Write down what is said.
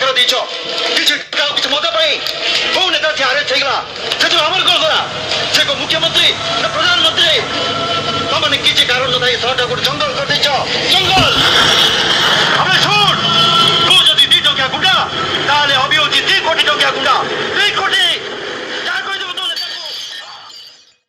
ଡାକରା ଦେଇଛ କିଛି କିଛି ମଦ ପାଇଁ କୋଉ ନେତା ସେ ଆରେଷ୍ଟ ହେଇଗଲା ସେଥିରୁ ଆମର କଣ କରା ସେ କୋଉ ମୁଖ୍ୟମନ୍ତ୍ରୀ ନା ପ୍ରଧାନମନ୍ତ୍ରୀ ତମାନେ କିଛି କାରଣ ନଥାଇ ସହରଟା ଗୋଟେ ଜଙ୍ଗଲ କରିଦେଇଛ ଜଙ୍ଗଲ ଆମେ ଶୁଣ ତୁ ଯଦି 2 ଟଙ୍କିଆ ଗୁଣ୍ଡା ତାହେଲେ ଅଭି ହଉଛି 2 କୋଟି ଟଙ୍କିଆ ଗୁଣ୍ଡା